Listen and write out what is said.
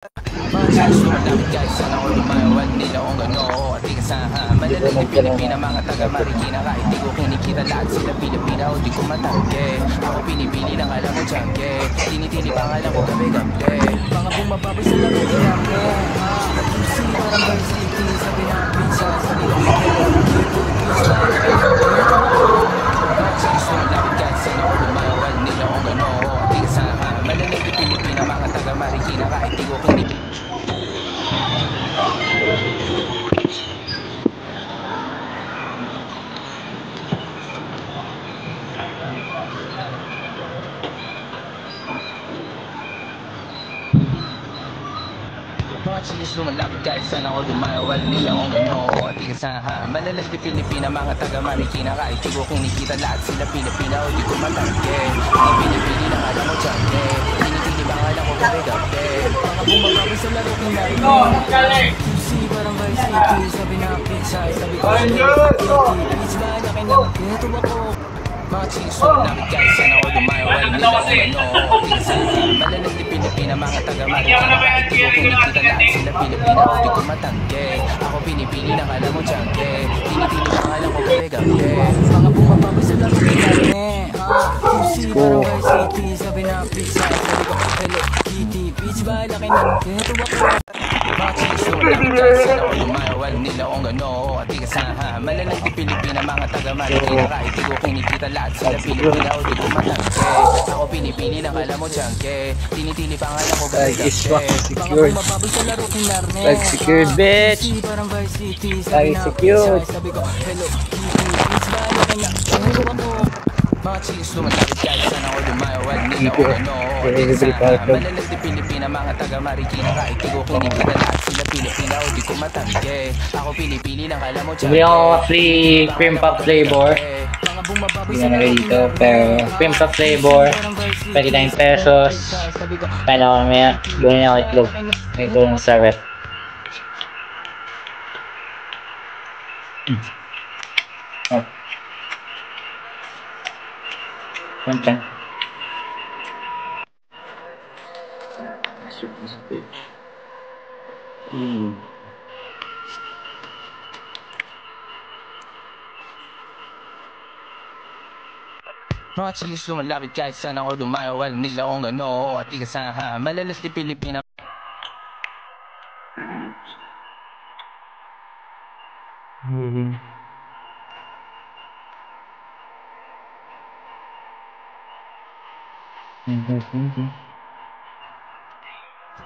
Mga chicks lumalapit guys, sana all lumayawan nila kung gano at di kasaha. Malalag ni Pilipina, mga taga Marikina. Kahit di ko kinikita lahat sila Pilipina o di ko matangke. Ako pinipili ng alam mo tiyangke. Tinitili pangalan ko gabi-gabi. Mga bumababoy sa laro kinamke. QC parang varsity, sabi na pizza. Sabi ko hello, pizza. Mga chicks lumalapit guys, sana all lumayawan nila kung gano at di kasaha. Malalag ni Pilipina, mga taga Marikina. Kahit di ko kinikita mga chicks lumalapit guys, sana all lumayawan nila kung gano at di kasaha. Malalag ni Pilipina, mga taga Marikina. Kahit di ko kinikita lahat sila Pilipina o di ko matangke. Ako pinipili ng alam mo tiyangke. Tinitili pangalan ko gabi-gabi. Mga bumababoy sa laro kinamke. QC parang varsity, sabi na pizza. Sabi ko pizza ba na kinamke. Ito ako. Mga chicks lumalapit guys, sana all lumayawan nila kung gano at di kasaha. Malalag ni Pilipina, mga taga Marikina. Kahit di ko kinikita lahat sila Pilipina o di ko matangke. Ako pinipili ng alam mo tiyangke. Tinitili pangalan ko gabi-gabi. Mga bumababoy sa laro kinamke. QC parang varsity, sabi na pizza. Sabi ko hello kitty, pizza ba na kinamke. Ito ako. Mga chicks lumalapit guys, sana all lumayawan nila kung gano at di kasaha. Malalag ni Pilipina, mga taga Marikina. Kahit di ko kinikita lahat sila Pilipina o di ko matangke. Ako pinipili ng alam mo tiyangke. Tinitili pangalan ko gabi-gabi. Mga bumababoy sa laro kinamke. Like secured, bitch. QC parang varsity, sabi Like na secured. pizza. Sabi ko hello kitty, pizza ba na kinamke. Ito ako. Mga chicks lumalapit guys, sana all lumayawan nila kung gano at di kasaha. Malalag ni Pilipina, mga taga Marikina. Kahit di ko kinikita lahat sila Pilipina o di ko matangke. Ako pinipili ng alam mo Bumili ako free cream puff flavor. mga bumababoy Hindi sa na laro dito, kinamke. pero cream puff flavor, 29 pesos. Kaya ako mamaya, gawin ako itlog. May tulong sa rep. Oh. Punta. Mga chicks lumalapit guys, sana all lumayawan nila kung gano at di kasaha. Malalas ni Pilipina. Mm-hmm.